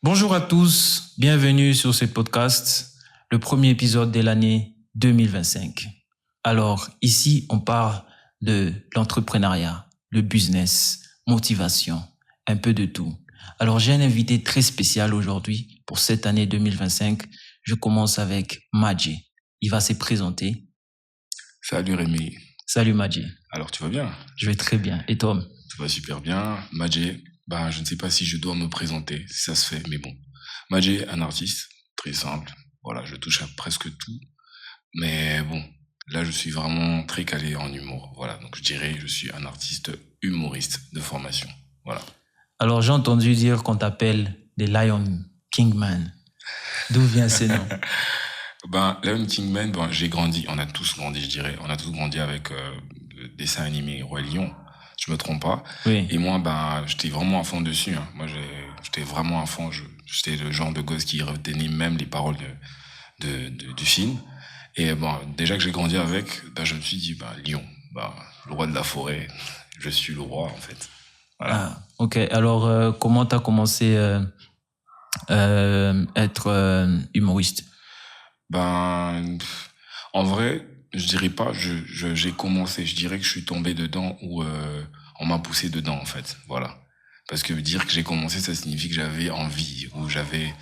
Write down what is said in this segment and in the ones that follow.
Bonjour à tous, bienvenue sur ce podcast, le premier épisode de l'année 2025. Alors, ici, on parle de l'entrepreneuriat, le business, motivation, un peu de tout. Alors, j'ai un invité très spécial aujourd'hui pour cette année 2025. Je commence avec Madji. Il va se présenter. Salut Rémi. Salut Madji. Alors tu vas bien? Je vais très bien. Et toi? Ça va super bien. Madji, je ne sais pas si je dois me présenter, si ça se fait, mais bon. Madji, un artiste, très simple. Voilà, je touche à presque tout. Mais bon, là je suis vraiment très calé en humour. Voilà, donc je dirais je suis un artiste humoriste de formation. Voilà. Alors, j'ai entendu dire qu'on t'appelle The Lion Kingman. D'où vient ce nom? Lion Kingman, j'ai grandi, on a tous grandi, je dirais. On a tous grandi avec le dessin animé Roi Lion. Je me trompe pas. Oui. Et moi, j'étais vraiment à fond dessus. Hein. Moi, j'étais vraiment à fond. J'étais le genre de gosse qui retenait même les paroles du film. Et déjà que j'ai grandi avec, je me suis dit, Lion, le roi de la forêt, je suis le roi, en fait. Voilà. Ah, ok. Alors, comment tu as commencé à être humoriste? En vrai, je dirais pas, j'ai commencé, je dirais que je suis tombé dedans ou on m'a poussé dedans, en fait. Voilà. Parce que dire que j'ai commencé, ça signifie que j'avais envie ou j'avais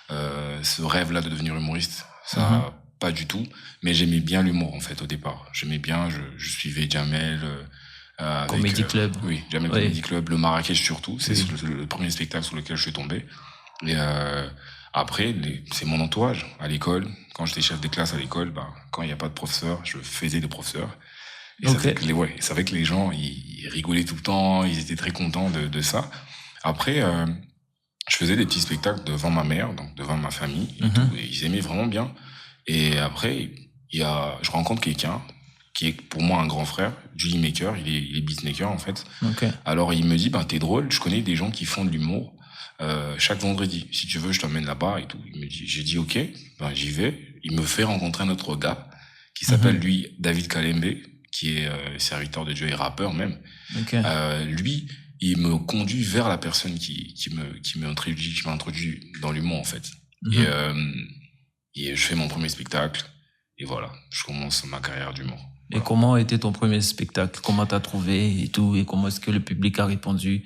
ce rêve-là de devenir humoriste. Ça, pas du tout. Mais j'aimais bien l'humour, en fait, au départ. J'aimais bien, je suivais Jamel. Comedy Club. Oui, Jamel Oui. Comedy Club, le Marrakech surtout. C'est Oui. le premier spectacle sur lequel je suis tombé. Et après, c'est mon entourage à l'école. Quand j'étais chef de classe à l'école, quand il n'y a pas de professeur, je faisais des professeurs. Et Ok. c'est vrai que les gens, ils rigolaient tout le temps, ils étaient très contents de ça. Après, je faisais des petits spectacles devant ma mère, donc devant ma famille, et tout, et ils aimaient vraiment bien. Et après, je rencontre quelqu'un qui est pour moi un grand frère, Julie Maker, il est beatmaker en fait. Ok. Alors il me dit, t'es drôle, je connais des gens qui font de l'humour chaque vendredi. Si tu veux, je t'emmène là-bas et tout. J'ai dit ok, j'y vais. Il me fait rencontrer un autre gars qui s'appelle lui David Kalembe, qui est serviteur de Dieu et rappeur même. Ok. Lui, il me conduit vers la personne qui m'a introduit dans l'humour en fait. Et je fais mon premier spectacle et voilà, je commence ma carrière d'humour. Et comment était ton premier spectacle? Comment t'as trouvé et tout? Et comment est-ce que le public a répondu?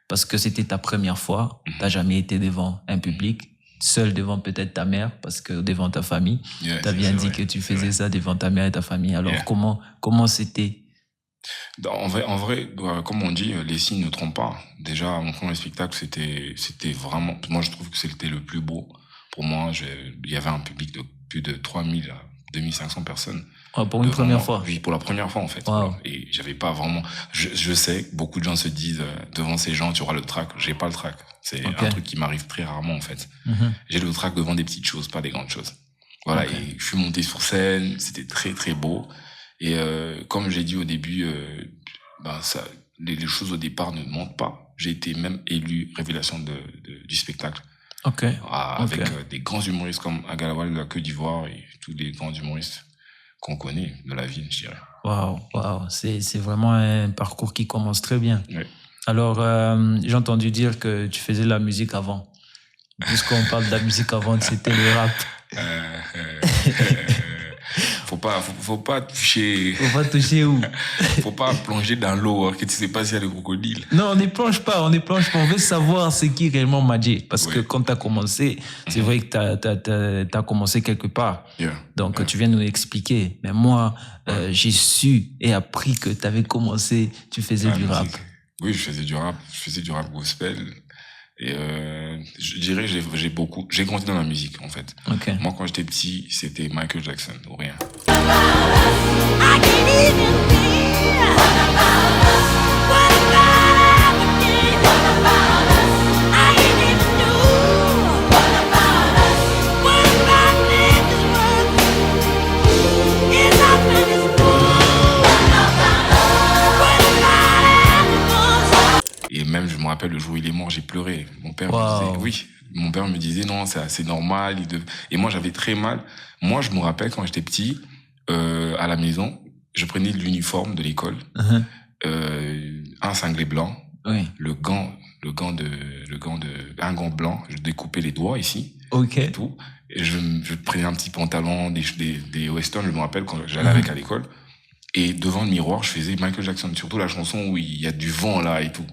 Parce que c'était ta première fois. T'as jamais été devant un public, seul devant peut-être ta mère, parce que devant ta famille. Yeah, T'as bien dit vrai, que tu faisais ça devant ta mère et ta famille. Alors, Yeah. comment c'était? En vrai, comme on dit, les signes ne trompent pas. Déjà, mon premier spectacle, c'était vraiment, moi je trouve que c'était le plus beau. Pour moi, il y avait un public de plus de 3000 à 2500 personnes. Pour une première fois? Oui, pour la première fois en fait. Wow. Voilà. Et j'avais pas vraiment. Je sais, beaucoup de gens se disent devant ces gens, tu auras le trac. J'ai pas le trac. C'est un truc qui m'arrive très rarement en fait. J'ai le trac devant des petites choses, pas des grandes choses. Voilà. Ok. Et je suis monté sur scène, c'était très très beau. Et comme j'ai dit au début, les choses au départ ne mentent pas. J'ai été même élu révélation du spectacle. Ok. Avec des grands humoristes comme Agalawal de la Côte d'Ivoire et tous les grands humoristes qu'on connaît de la ville, je dirais. Waouh. C'est vraiment un parcours qui commence très bien. Oui. Alors, j'ai entendu dire que tu faisais de la musique avant. Puisqu'on parle de la musique avant, c'était le rap. Faut pas toucher. Faut pas toucher où? Faut pas plonger dans l'eau, que tu sais pas s'il y a le crocodile. Non, on ne plonge pas. On veut savoir ce qui est réellement Madji. Parce que quand tu as commencé, c'est vrai que tu as commencé quelque part. Yeah. Donc, tu viens nous expliquer. Mais moi, j'ai su et appris que tu avais commencé, tu faisais du rap. Oui, je faisais du rap. Je faisais du rap gospel. Et je dirais, j'ai grandi dans la musique, en fait. Okay. Moi, quand j'étais petit, c'était Michael Jackson, ou rien. Et même, je me rappelle, le jour où il est mort, j'ai pleuré. Mon père me disait, non, c'est normal. Et moi, j'avais très mal. Moi, je me rappelle, quand j'étais petit, à la maison, je prenais l'uniforme de l'école, un cinglé blanc, le gant un gant blanc. Je découpais les doigts ici. Ok. Et tout. Et je prenais un petit pantalon, des Weston, je me rappelle quand j'allais avec à l'école. Et devant le miroir, je faisais Michael Jackson, surtout la chanson où il y a du vent là et tout.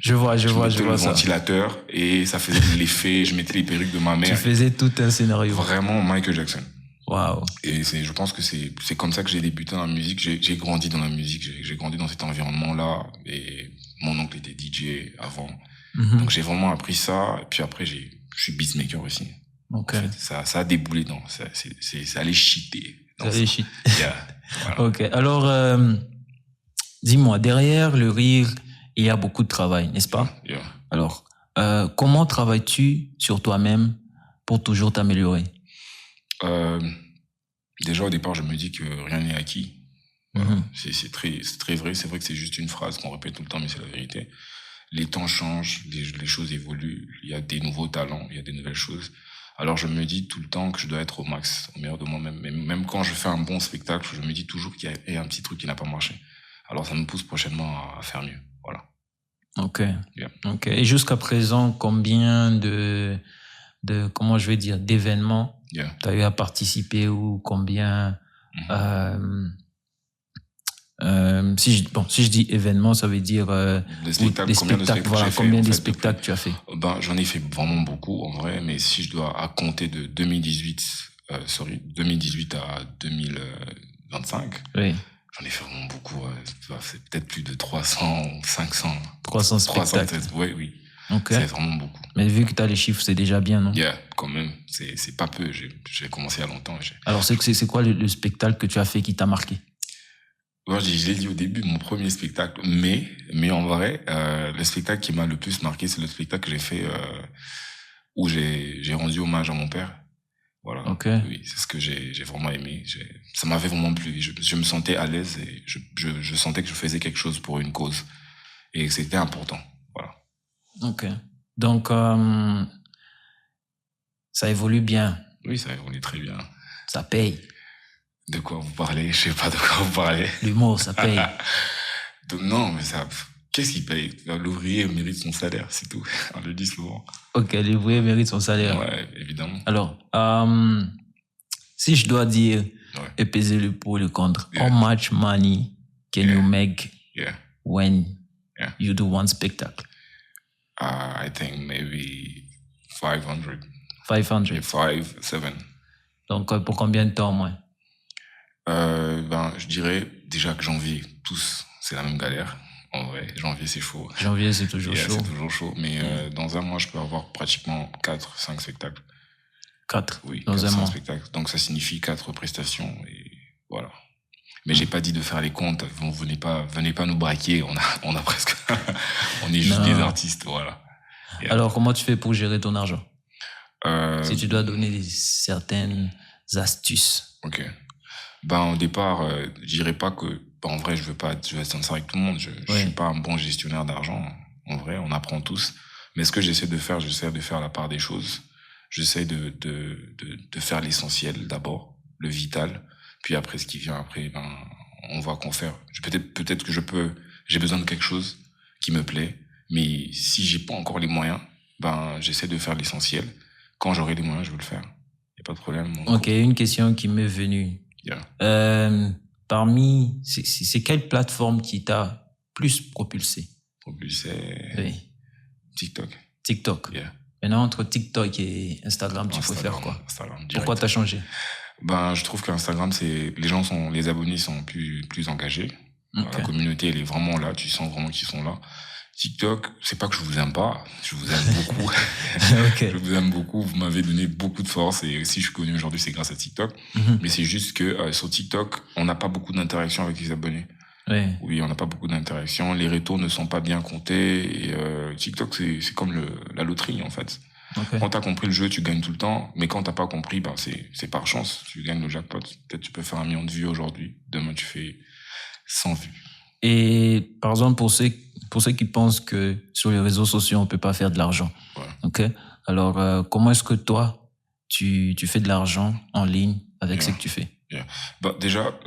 Je vois Je mettais le ça. ventilateur et ça faisait de l'effet. Je mettais les perruques de ma mère. Tu faisais tout un scénario. Vraiment Michael Jackson. Waouh. Et je pense que c'est comme ça que j'ai débuté dans la musique. J'ai grandi dans la musique. J'ai grandi dans cet environnement-là. Et mon oncle était DJ avant. Donc j'ai vraiment appris ça. Et puis après, je suis beatmaker aussi. Ok. En fait, ça a déboulé ça allait cheater. Ça allait cheater. Yeah. Voilà. Ok. Alors, dis-moi, derrière le rire, il y a beaucoup de travail, n'est-ce pas? Yeah. Alors, comment travailles-tu sur toi-même pour toujours t'améliorer? Déjà, au départ, je me dis que rien n'est acquis. C'est très vrai. C'est vrai que c'est juste une phrase qu'on répète tout le temps, mais c'est la vérité. Les temps changent, les choses évoluent. Il y a des nouveaux talents, il y a des nouvelles choses. Alors, je me dis tout le temps que je dois être au max, au meilleur de moi-même. Même quand je fais un bon spectacle, je me dis toujours qu'il y a un petit truc qui n'a pas marché. Alors, ça me pousse prochainement à faire mieux. Voilà. Ok. Yeah. Ok. Et jusqu'à présent, combien comment je vais dire, d'événements tu as eu à participer ou combien si je dis événements, ça veut dire des spectacles, combien de spectacles tu as fait? J'en ai fait vraiment beaucoup en vrai, mais si je dois compter de 2018 à 2025, oui. J'en ai fait vraiment beaucoup. C'est peut-être plus de 300, 500. 300 spectacles. Oui. Okay. C'est vraiment beaucoup. Mais vu que tu as les chiffres, c'est déjà bien, non? Yeah, quand même. C'est pas peu. J'ai commencé il y a longtemps. Alors, c'est quoi le spectacle que tu as fait qui t'a marqué? Moi, je l'ai dit au début, mon premier spectacle. Mais en vrai, le spectacle qui m'a le plus marqué, c'est le spectacle que j'ai fait où j'ai rendu hommage à mon père. Voilà. Okay. Oui, c'est ce que j'ai vraiment aimé. Ça m'avait vraiment plu. Je me sentais à l'aise et je sentais que je faisais quelque chose pour une cause. Et c'était important. Voilà. Ok. Donc, ça évolue bien. Oui, ça évolue très bien. Ça paye. De quoi vous parlez? Je sais pas de quoi vous parlez. L'humour, ça paye. Donc, non, mais ça... Qu'est-ce qu'il paye? L'ouvrier mérite son salaire, c'est tout. On le dit souvent. Ok, l'ouvrier mérite son salaire. Ouais, évidemment. Alors, si je dois dire et peser le pour et le contre, how much money can you make when you do one spectacle? I think maybe 500. 500? 7. Donc, pour combien de temps, moins? Je dirais déjà que janvier, tous, c'est la même galère. En vrai, janvier, c'est chaud. Janvier, c'est toujours chaud. C'est toujours chaud. Mais dans un mois, je peux avoir pratiquement 4-5 spectacles. 4? Oui, dans 4, un mois. Spectacles. Donc, ça signifie 4 prestations. Et voilà. Mais j'ai pas dit de faire les comptes. Venez pas nous braquer. On a presque... on est juste des artistes, voilà. Alors, comment tu fais pour gérer ton argent? Si tu dois donner certaines astuces. Ok. Au départ, je dirais pas que... En vrai, je veux être sincère avec tout le monde. Je suis pas un bon gestionnaire d'argent. En vrai, on apprend tous. Mais ce que j'essaie de faire la part des choses. J'essaie de faire l'essentiel d'abord, le vital. Puis après, ce qui vient après, on voit qu'en faire. Peut-être que j'ai besoin de quelque chose qui me plaît. Mais si j'ai pas encore les moyens, j'essaie de faire l'essentiel. Quand j'aurai les moyens, je vais le faire. Y a pas de problème. Ok, une question qui m'est venue. Parmi, c'est quelle plateforme qui t'a plus propulsé? Oui. TikTok. TikTok. Maintenant, entre TikTok et Instagram, tu préfères quoi? Instagram, pourquoi t'as changé? Je trouve qu'Instagram, les abonnés sont plus engagés. Okay. La communauté, elle est vraiment là. Tu sens vraiment qu'ils sont là. TikTok, c'est pas que je vous aime pas. Je vous aime beaucoup. Okay. Je vous aime beaucoup. Vous m'avez donné beaucoup de force. Et si je suis connu aujourd'hui, c'est grâce à TikTok. Mais c'est juste que sur TikTok, on n'a pas beaucoup d'interaction avec les abonnés. Oui, on n'a pas beaucoup d'interaction. Les retours ne sont pas bien comptés. Et TikTok, c'est comme la loterie, en fait. Okay. Quand t'as compris le jeu, tu gagnes tout le temps. Mais quand t'as pas compris, c'est par chance. Tu gagnes le jackpot. Peut-être tu peux faire 1 million de vues aujourd'hui. Demain, tu fais 100 vues. Et par exemple, pour ceux qui pensent que sur les réseaux sociaux, on peut pas faire de l'argent. Ok. Alors, comment est-ce que toi, tu fais de l'argent en ligne avec ce que tu fais? Déjà,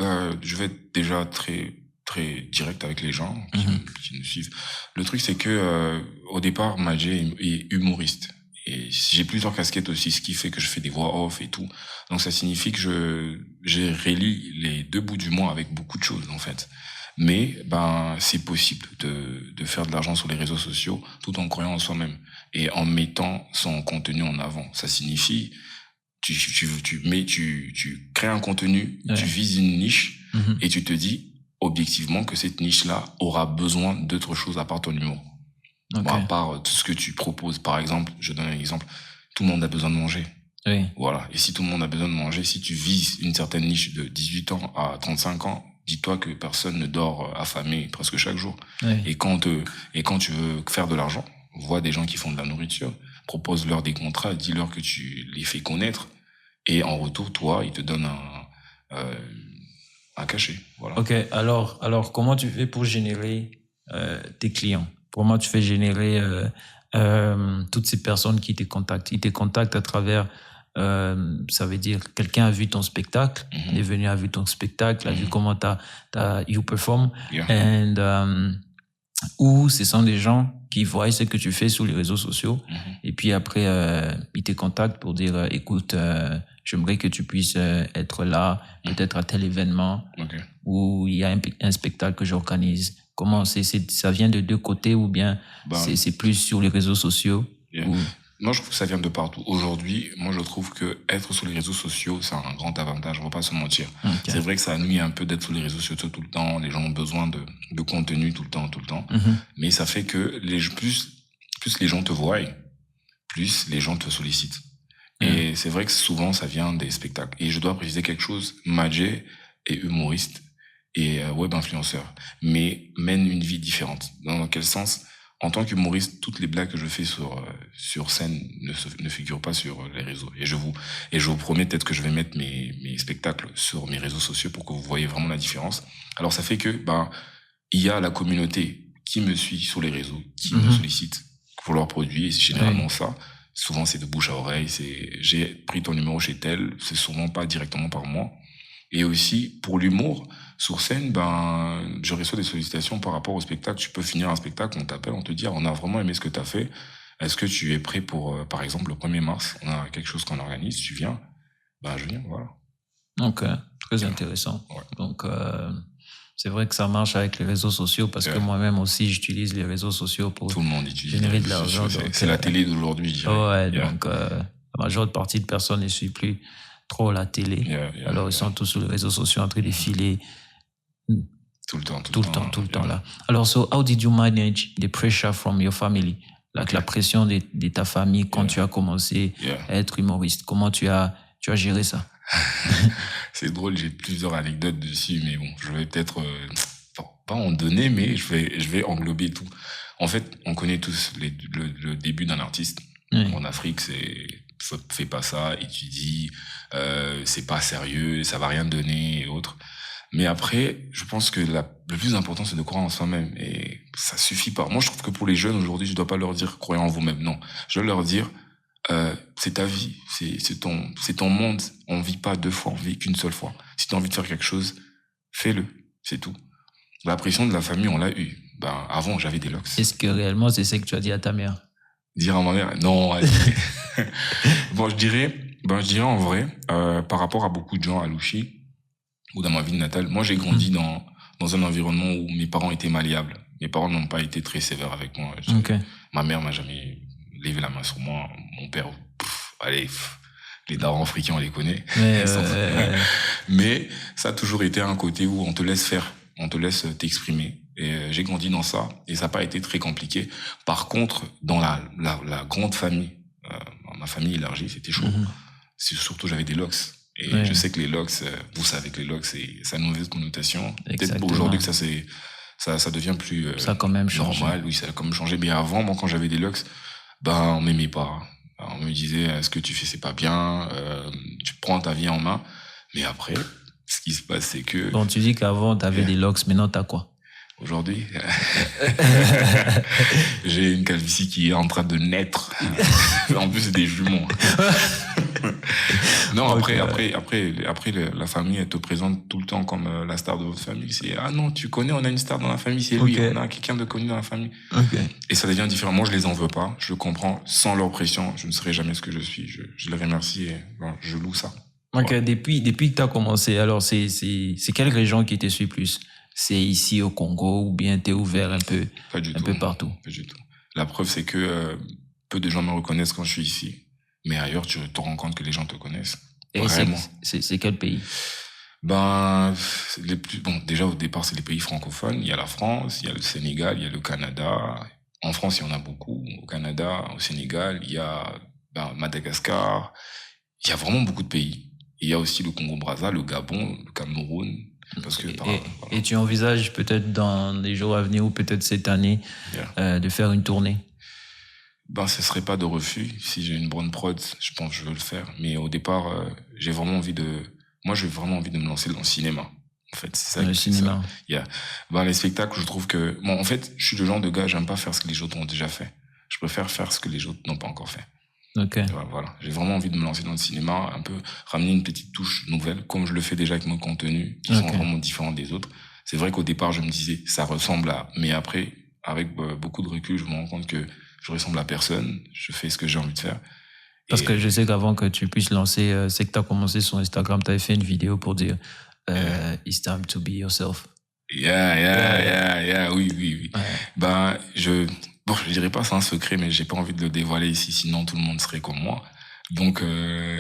je vais être déjà très très direct avec les gens qui nous suivent. Le truc, c'est que au départ, Madjé est humoriste. Et j'ai plusieurs casquettes aussi, ce qui fait que je fais des voix off et tout. Donc ça signifie que j'ai relie les deux bouts du monde avec beaucoup de choses, en fait. Mais c'est possible de faire de l'argent sur les réseaux sociaux tout en croyant en soi-même et en mettant son contenu en avant. Ça signifie tu crées un contenu, tu vises une niche et tu te dis objectivement que cette niche-là aura besoin d'autre chose à part ton humour. Okay. À part tout ce que tu proposes. Par exemple, je donne un exemple, tout le monde a besoin de manger. Oui. Voilà. Et si tout le monde a besoin de manger, si tu vises une certaine niche de 18 ans à 35 ans, dis-toi que personne ne dort affamé presque chaque jour. Oui. Et quand tu veux faire de l'argent, vois des gens qui font de la nourriture, propose-leur des contrats, dis-leur que tu les fais connaître, et en retour, toi, ils te donnent un cachet. Voilà. Ok. Alors, comment tu fais pour générer tes clients? Comment tu fais générer toutes ces personnes qui te contactent? Ils te contactent à travers, ça veut dire, quelqu'un a vu ton spectacle, est venu, a vu ton spectacle, a vu comment you perform, ou ce sont des gens qui voient ce que tu fais sur les réseaux sociaux, et puis après, ils te contactent pour dire, écoute, j'aimerais que tu puisses être là, peut-être à tel événement, où il y a un spectacle que j'organise. Comment ça vient de deux côtés ou bien c'est plus sur les réseaux sociaux? Moi, je trouve que ça vient de partout. Aujourd'hui, moi, je trouve que être sur les réseaux sociaux, c'est un grand avantage. On va pas se mentir. C'est vrai que ça nuit un peu d'être sur les réseaux sociaux tout le temps. Les gens ont besoin de contenu tout le temps. Mais ça fait que plus les gens te voient, plus les gens te sollicitent. Et c'est vrai que souvent, ça vient des spectacles. Et je dois préciser quelque chose. Madjé est humoriste et web influenceur, mais mène une vie différente. Dans quel sens? En tant qu'humoriste, toutes les blagues que je fais sur scène ne figurent pas sur les réseaux. Et je vous promets peut-être que je vais mettre mes spectacles sur mes réseaux sociaux pour que vous voyez vraiment la différence. Alors ça fait que il y a la communauté qui me suit sur les réseaux, qui me sollicite pour leurs produits, et c'est généralement ça. Souvent c'est de bouche à oreille, j'ai pris ton numéro chez tel, c'est souvent pas directement par moi. Et aussi, pour l'humour, sur scène, je reçois des sollicitations par rapport au spectacle. Tu peux finir un spectacle, on t'appelle, on te dit, on a vraiment aimé ce que tu as fait. Est-ce que tu es prêt pour, par exemple, le 1er mars, on a quelque chose qu'on organise, tu viens? Je viens, voilà. Ok, très intéressant. Ouais. Donc, c'est vrai que ça marche avec les réseaux sociaux parce que moi-même aussi, j'utilise les réseaux sociaux pour tout le monde utilise générer de l'argent. C'est la télé d'aujourd'hui, je dirais. Ouais, donc la majeure partie de personnes ne suivent plus trop la télé. Alors, ils sont tous sur les réseaux sociaux en train de filer tout le temps là. Alors, so how did you manage the pressure from your family? La pression de ta famille quand tu as commencé à être humoriste. Comment tu as géré ça? C'est drôle, j'ai plusieurs anecdotes dessus, mais bon, je vais peut-être pas en donner, mais je vais englober tout. En fait, on connaît tous le début d'un artiste. En Afrique, fais pas ça, étudie, c'est pas sérieux, ça va rien donner et autres. Mais après, je pense que le plus important, c'est de croire en soi-même. Et ça suffit pas. Moi, je trouve que pour les jeunes aujourd'hui, je dois pas leur dire croyez en vous-même. Non. Je dois leur dire c'est ta vie, c'est ton monde. On vit pas deux fois, on vit qu'une seule fois. Si tu as envie de faire quelque chose, fais-le. C'est tout. La pression de la famille, on l'a eu. Avant, j'avais des locks. Est-ce que réellement, c'est ce que tu as dit à ta mère? Dire à ma mère, non. Bon, je dirais en vrai, par rapport à beaucoup de gens à Louchi, ou dans ma ville natale, moi j'ai grandi dans un environnement où mes parents étaient malléables. Mes parents n'ont pas été très sévères avec moi. Ma mère m'a jamais levé la main sur moi. Mon père, les darons africains, on les connaît. Mais ça a toujours été un côté où on te laisse faire, on te laisse t'exprimer. Et j'ai grandi dans ça, et ça n'a pas été très compliqué. Par contre, dans la grande famille, ma famille élargie, c'était chaud. Surtout, j'avais des locks. Et je sais que les locks, vous savez que les locks, ça a une mauvaise connotation. Peut-être aujourd'hui que ça devient plus ça a quand même normal. Oui, ça a quand même changé. Mais avant, moi, quand j'avais des locks, on m'aimait pas. On me disait, ce que tu fais, c'est pas bien. Tu prends ta vie en main. Mais après, ce qui se passe, c'est que... Bon, tu dis qu'avant, t'avais des locks, maintenant, t'as quoi? Aujourd'hui, j'ai une calvitie qui est en train de naître. En plus, c'est des jumeaux. Non, Non, Ok. après, la famille, elle te présente tout le temps comme la star de votre famille. C'est, ah non, tu connais, on a une star dans la famille, c'est lui, Ok. on a quelqu'un de connu dans la famille. Ok. Et ça devient différent. Moi, je les en veux pas. Je le comprends. Sans leur pression, je ne serai jamais ce que je suis. Je les remercie et bon, je loue ça. Ok, Ouais. depuis que tu as commencé, alors c'est quelle région qui te suit plus? C'est ici au Congo ou bien t'es ouvert Pas du un tout. peu partout? Pas du tout. La preuve, c'est que peu de gens me reconnaissent quand je suis ici. Mais ailleurs, tu te rends compte que les gens te connaissent. Et Vraiment. c'est quel pays? Ben, bon, déjà au départ, c'est les pays francophones. Il y a la France, il y a le Sénégal, il y a le Canada. En France, il y en a beaucoup. Au Canada, au Sénégal, il y a Madagascar. Il y a vraiment beaucoup de pays. Il y a aussi le Congo-Brazza, le Gabon, le Cameroun. Parce que voilà. Et tu envisages peut-être dans les jours à venir ou peut-être cette année Yeah. de faire une tournée? Ben, ce serait pas de refus. Si j'ai une bonne prod, je pense que je veux le faire. Mais au départ, j'ai vraiment envie moi, j'ai vraiment envie de me lancer dans le cinéma. En fait, c'est ça. Le c'est cinéma. ça. Yeah. Ben, les spectacles, je trouve que, bon, en fait, je suis le genre de gars, j'aime pas faire ce que les autres ont déjà fait. Je préfère faire ce que les autres n'ont pas encore fait. Ok. Voilà. J'ai vraiment envie de me lancer dans le cinéma, un peu ramener une petite touche nouvelle, comme je le fais déjà avec mon contenu, qui sont vraiment différents des autres. C'est vrai qu'au départ, je me disais, ça ressemble à, mais après, avec beaucoup de recul, je me rends compte que je ressemble à personne, je fais ce que j'ai envie de faire. Parce que je sais qu'avant que tu puisses lancer, c'est que tu as commencé sur Instagram, tu avais fait une vidéo pour dire It's time to be yourself. Oui. Ouais. Ben, je dirais pas c'est un secret, mais j'ai pas envie de le dévoiler ici, sinon tout le monde serait comme moi. Donc,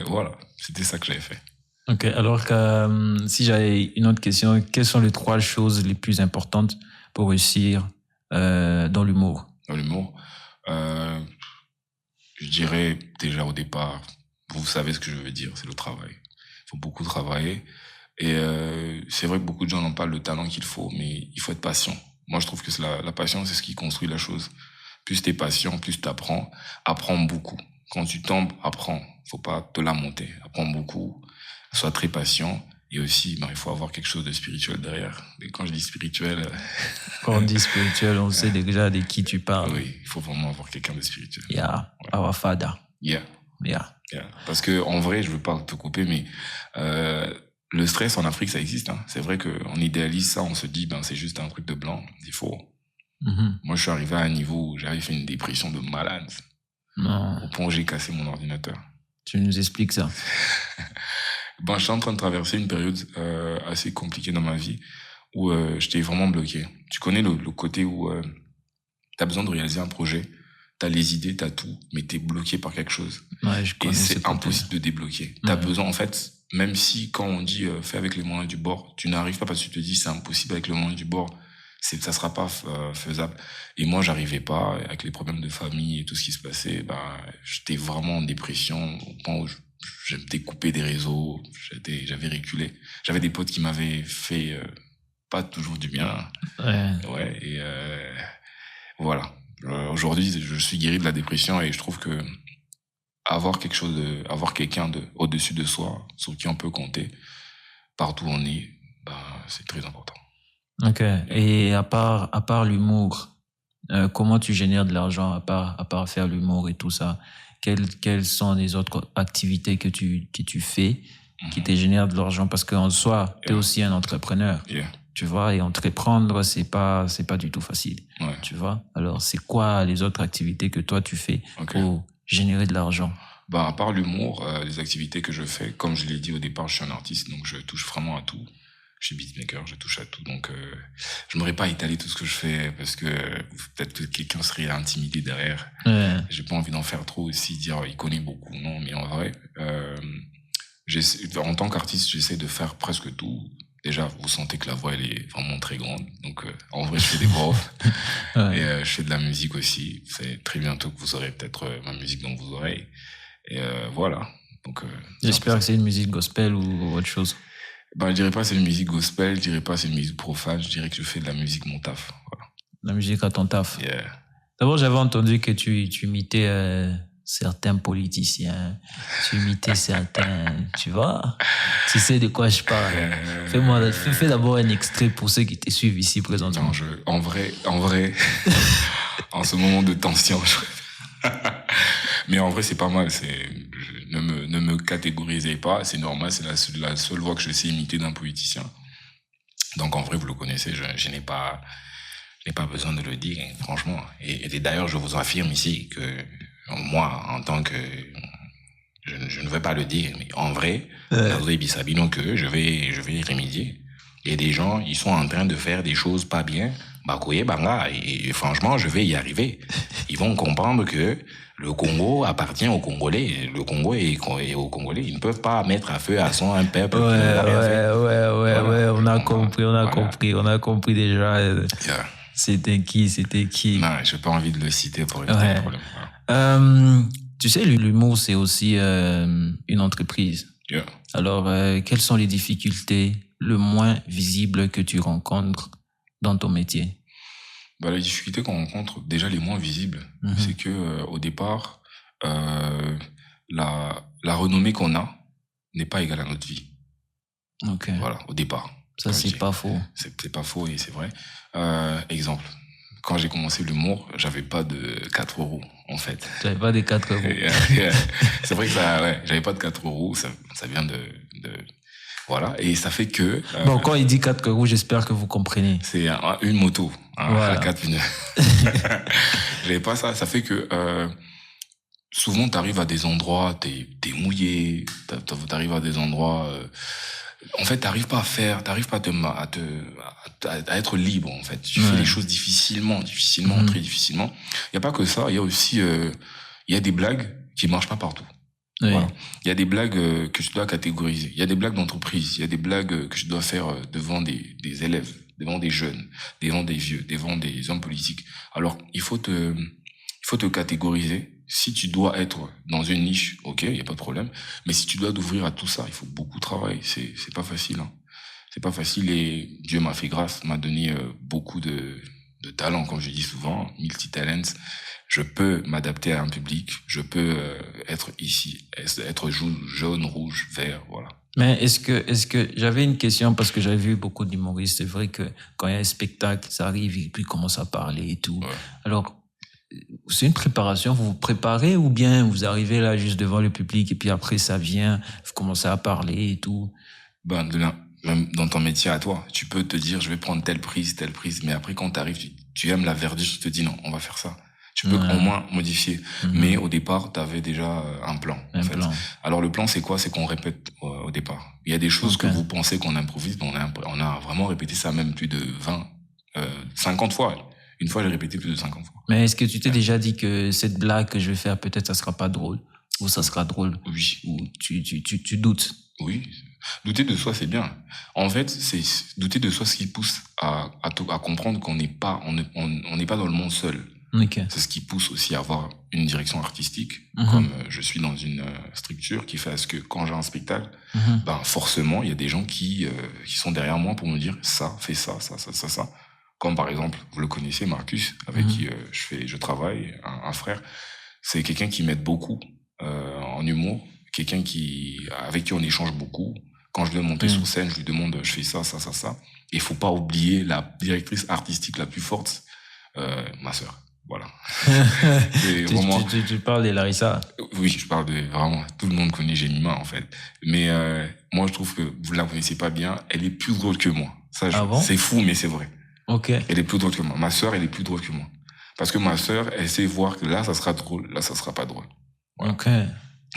voilà, c'était ça que j'avais fait. Ok, alors que si j'avais une autre question, quelles sont les 3 choses les plus importantes pour réussir dans l'humour? Dans l'humour, je dirais déjà au départ, vous savez ce que je veux dire, c'est le travail. Il faut beaucoup travailler. Et c'est vrai que beaucoup de gens n'ont pas le talent qu'il faut, mais il faut être patient. Moi, je trouve que c'est la patience, c'est ce qui construit la chose. Plus t'es patient, plus t'apprends. Apprends beaucoup. Quand tu tombes, apprends. Faut pas te lamenter. Apprends beaucoup. Sois très patient. Et aussi, il faut avoir quelque chose de spirituel derrière. Et quand je dis spirituel... Quand on dit spirituel, on sait déjà de qui tu parles. Oui, il faut vraiment avoir quelqu'un de spirituel. Yeah, our father. Yeah. Yeah. Parce que en vrai, je veux pas te couper, mais le stress en Afrique, ça existe. Hein. C'est vrai qu'on idéalise ça, on se dit, c'est juste un truc de blanc. Il faut. Moi, je suis arrivé à un niveau où j'avais fait une dépression de malade. Non. Au point où j'ai cassé mon ordinateur. Tu nous expliques ça? Je suis en train de traverser une période assez compliquée dans ma vie où j'étais vraiment bloqué. Tu connais le côté où t'as besoin de réaliser un projet, t'as les idées, t'as tout, mais t'es bloqué par quelque chose. Ouais, je connais. Et c'est impossible de débloquer. T'as besoin, en fait, même si quand on dit fais avec les moyens du bord, tu n'arrives pas parce que tu te dis c'est impossible avec les moyens du bord. Ça sera pas faisable. Et moi, j'arrivais pas, avec les problèmes de famille et tout ce qui se passait, j'étais vraiment en dépression, au point où je m'étais coupé des réseaux, j'avais reculé. J'avais des potes qui m'avaient fait pas toujours du bien. Ouais, et voilà. Aujourd'hui, je suis guéri de la dépression et je trouve que avoir quelqu'un au-dessus de soi, sur qui on peut compter, partout où on est, c'est très important. Ok. Et à part l'humour, comment tu génères de l'argent à part faire l'humour et tout ça? Quelles sont les autres activités que tu fais qui te génèrent de l'argent? Parce qu'en soi, tu es aussi un entrepreneur. Tu vois, et entreprendre, c'est pas du tout facile. Ouais. Tu vois? Alors, c'est quoi les autres activités que toi tu fais pour générer de l'argent? À part l'humour, les activités que je fais, comme je l'ai dit au départ, je suis un artiste, donc je touche vraiment à tout. Je suis beatmaker, je touche à tout, donc je n'aurais pas étalé tout ce que je fais parce que peut-être que quelqu'un serait intimidé derrière. J'ai pas envie d'en faire trop aussi, dire il connaît beaucoup, non, mais en vrai, en tant qu'artiste, j'essaie de faire presque tout. Déjà, vous sentez que la voix, elle est vraiment très grande. Donc, en vrai, je fais des voix off. Et je fais de la musique aussi. C'est très bientôt que vous aurez peut-être ma musique dans vos oreilles. Et voilà. Donc, j'espère que c'est une musique gospel ou autre chose. Je dirais pas c'est une musique gospel, je dirais pas c'est une musique profane, je dirais que je fais de la musique mon taf. Voilà. La musique à ton taf. Yeah. D'abord, j'avais entendu que tu imitais certains politiciens, tu imitais certains, tu vois, tu sais de quoi je parle. Fais d'abord un extrait pour ceux qui te suivent ici présentement. Non, en vrai, en ce moment de tension, mais en vrai c'est pas mal. ne me catégorisez pas, c'est normal, c'est la seule voix que je sais imiter d'un politicien. Donc, en vrai, vous le connaissez, je n'ai pas besoin de le dire, hein, franchement. Et d'ailleurs, je vous affirme ici que moi, en tant que... Je ne veux pas le dire, mais en vrai, Nazoé Bissabino, que je vais y remédier. Il y a des gens, ils sont en train de faire des choses pas bien, Bakoye Banga, et franchement, je vais y arriver. Ils vont comprendre que le Congo appartient aux Congolais. Le Congo est aux Congolais. Ils ne peuvent pas mettre à feu à un peuple qui n'a rien fait. Ouais, on a compris déjà. Yeah. C'était qui? Non, j'ai pas envie de le citer pour éviter le problème. Tu sais, l'humour, c'est aussi une entreprise. Yeah. Alors, quelles sont les difficultés le moins visibles que tu rencontres dans ton métier? Les difficultés qu'on rencontre, déjà les moins visibles, c'est que au départ, la renommée qu'on a n'est pas égale à notre vie. Ok. Voilà, au départ. Ça, c'est pas faux. C'est pas faux et c'est vrai. Exemple. Quand j'ai commencé l'humour, j'avais pas de 4 euros, en fait. Tu n'avais pas de 4 euros. C'est vrai que j'avais pas de 4 euros, ça vient de voilà, et ça fait que... Bon, quand il dit 4 euros, j'espère que vous comprenez. C'est une moto, voilà. 4 J'avais pas ça, ça fait que souvent t'arrives à des endroits, t'es mouillé, t'arrives à des endroits... en fait, t'arrives pas à être libre, en fait. Tu fais les choses difficilement, très difficilement. Il y a pas que ça, il y a aussi, il y a des blagues qui marchent pas partout. Oui. Voilà. Il y a des blagues que je dois catégoriser. Il y a des blagues d'entreprise. Il y a des blagues que je dois faire devant des élèves, devant des jeunes, devant des vieux, devant des hommes politiques. Alors, il faut te catégoriser. Si tu dois être dans une niche, ok, il y a pas de problème. Mais si tu dois t'ouvrir à tout ça, il faut beaucoup travailler. C'est pas facile, hein. C'est pas facile et Dieu m'a fait grâce, m'a donné beaucoup de talent, comme je dis souvent, multi-talents. Je peux m'adapter à un public, je peux être ici, être jaune, rouge, vert, voilà. Mais est-ce que j'avais une question parce que j'avais vu beaucoup d'humoristes. C'est vrai que quand il y a un spectacle, ça arrive et puis ils commencent à parler et tout. Ouais. Alors, c'est une préparation, vous vous préparez ou bien vous arrivez là juste devant le public et puis après ça vient, vous commencez à parler et tout? Même dans ton métier à toi, tu peux te dire je vais prendre telle prise, mais après quand t'arrives, tu aimes la verdure, tu te dis non, on va faire ça. Tu peux au moins modifier. Mais au départ, t'avais déjà un plan. Plan. Alors le plan, c'est quoi? C'est qu'on répète au départ. Il y a des choses que vous pensez qu'on improvise, mais on a vraiment répété ça même plus de 50 fois. Une fois, j'ai répété plus de 50 fois. Mais est-ce que tu t'es déjà dit que cette blague que je vais faire, peut-être ça sera pas drôle? Ou ça sera drôle? Oui. Ou tu doutes? Oui. Douter de soi, c'est bien. En fait, c'est douter de soi ce qui pousse à comprendre qu'on n'est pas, on n'est pas dans le monde seul. Okay. C'est ce qui pousse aussi à avoir une direction artistique. Comme je suis dans une structure qui fait à ce que quand j'ai un spectacle, forcément, il y a des gens qui sont derrière moi pour me dire ça, fais ça. Comme par exemple, vous le connaissez, Marcus, avec qui je travaille, un frère. C'est quelqu'un qui m'aide beaucoup en humour, quelqu'un avec qui on échange beaucoup. Quand je dois monter sur scène, je lui demande, je fais ça. Et il faut pas oublier la directrice artistique la plus forte, ma sœur. Voilà. Tu parles de Larissa? Oui, je parle de vraiment. Tout le monde connaît Jemima en fait. Mais moi, je trouve que vous la connaissez pas bien. Elle est plus drôle que moi. Ça, c'est fou, mais c'est vrai. Ok. Elle est plus drôle que moi. Ma sœur, elle est plus drôle que moi. Parce que ma sœur, elle sait voir que là, ça sera drôle, là, ça sera pas drôle. Voilà. Ok.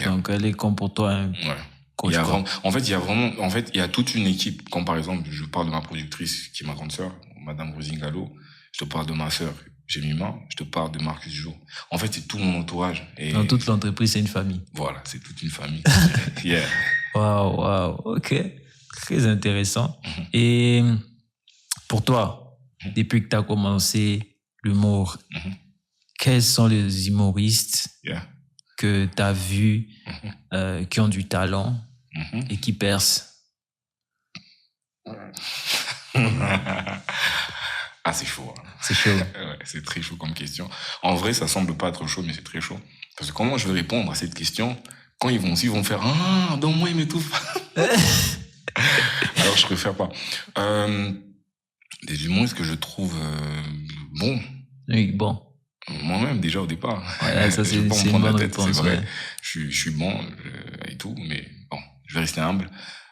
Donc, elle est comme pour toi. Hein. Ouais. Il y a toute une équipe. Comme par exemple, je parle de ma productrice, qui est ma grande sœur, Madame Rosingalo. Je te parle de ma sœur, Jemima. Je te parle de Marcus Jour. En fait, c'est tout mon entourage. Et dans toute l'entreprise, c'est une famille. Voilà, c'est toute une famille. Yeah. Wow. Ok. Très intéressant. Et pour toi, depuis que tu as commencé l'humour, quels sont les humoristes que tu as vus qui ont du talent et qui percent? Ah, c'est chaud. Hein. C'est chaud. Ouais, c'est très chaud comme question. En vrai, ça semble pas être chaud, mais c'est très chaud. Parce que comment je vais répondre à cette question quand ils vont faire « Ah, donc moi, il m'étouffe. » Alors, je préfère pas. Des humoristes que je trouve bons. Oui, bon. Moi-même, déjà, au départ. Ouais, ça, c'est une bonne réponse. C'est vrai. Ouais. Je suis bon. et tout, mais bon, je vais rester humble.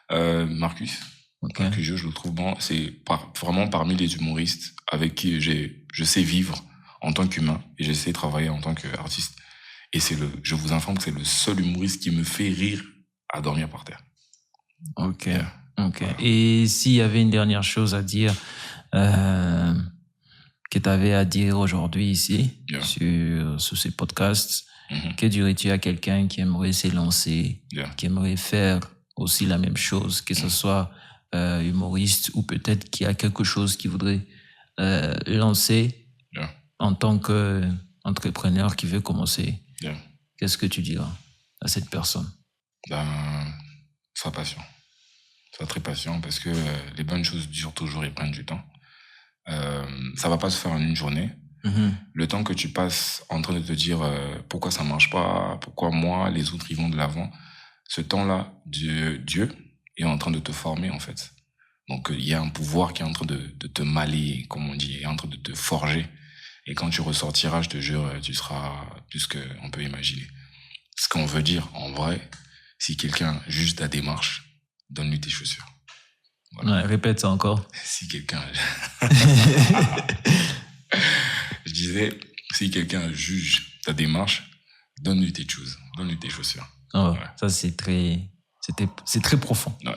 Marcus. Ok. Marcus Jo, je le trouve bon. C'est vraiment parmi les humoristes avec qui je sais vivre en tant qu'humain et j'essaie de travailler en tant qu'artiste. Et je vous informe que c'est le seul humoriste qui me fait rire à dormir par terre. Ok. Yeah. Ok. Voilà. Et s'il y avait une dernière chose à dire, que tu avais à dire aujourd'hui ici, Yeah. sur ces podcasts, Mhm. que dirais-tu à quelqu'un qui aimerait s'élancer, Yeah. qui aimerait faire aussi la même chose, que ce soit humoriste ou peut-être qui a quelque chose qu'il voudrait lancer Yeah. en tant qu'entrepreneur qui veut commencer? Yeah. Qu'est-ce que tu diras à cette personne? Sois patient. Sois très patient parce que les bonnes choses durent toujours et prennent du temps. Ça va pas se faire en une journée. Mhm. Le temps que tu passes en train de te dire pourquoi ça marche pas, pourquoi moi, les autres ils vont de l'avant, ce temps-là, Dieu est en train de te former en fait. Donc il y a un pouvoir qui est en train de te maler, comme on dit, est en train de te forger. Et quand tu ressortiras, je te jure, tu seras plus qu'on peut imaginer. Ce qu'on veut dire, en vrai, si quelqu'un juge ta démarche, donne-lui tes chaussures. Voilà. Ouais, répète ça encore. Si quelqu'un... Je disais, si quelqu'un juge ta démarche, donne-lui tes choses, donne-lui tes chaussures. Oh, Ouais. ça, c'est très profond. Ouais.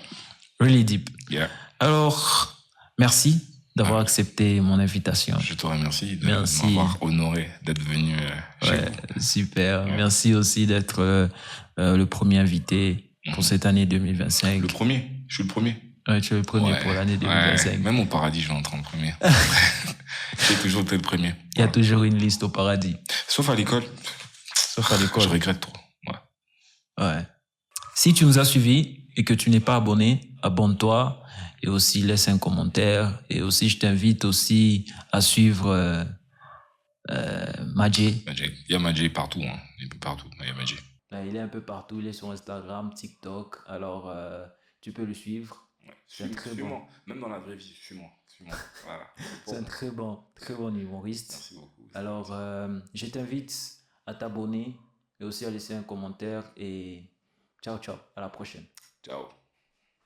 Really deep. Yeah. Alors, merci d'avoir Ah. accepté mon invitation. Je te remercie de Merci. m'avoir honoré d'être venu chez Ouais, vous. super. Ouais. Merci aussi d'être le premier invité pour cette année 2025. Le premier, je suis le premier. Ouais, tu es le premier Ouais, pour l'année 2025. ouais. Même au paradis, je vais entrer en premier. J'ai toujours été le premier. Il y a Voilà. toujours une liste au paradis. Sauf à l'école. Sauf à l'école. Je regrette trop. Ouais. Ouais. Si tu nous as suivis et que tu n'es pas abonné, abonne-toi et aussi laisse un commentaire. Et aussi, je t'invite aussi à suivre Madjé. Il y a Madjé partout, hein. Un peu partout, il y a Madjé. Là, il est un peu partout. Il est sur Instagram, TikTok. Alors, tu peux le suivre. C'est un très bon. Même dans la vraie vie, suis-moi. Voilà. C'est un très bon humoriste. Merci beaucoup. Alors, je t'invite à t'abonner et aussi à laisser un commentaire. Et ciao, ciao. À la prochaine. Ciao.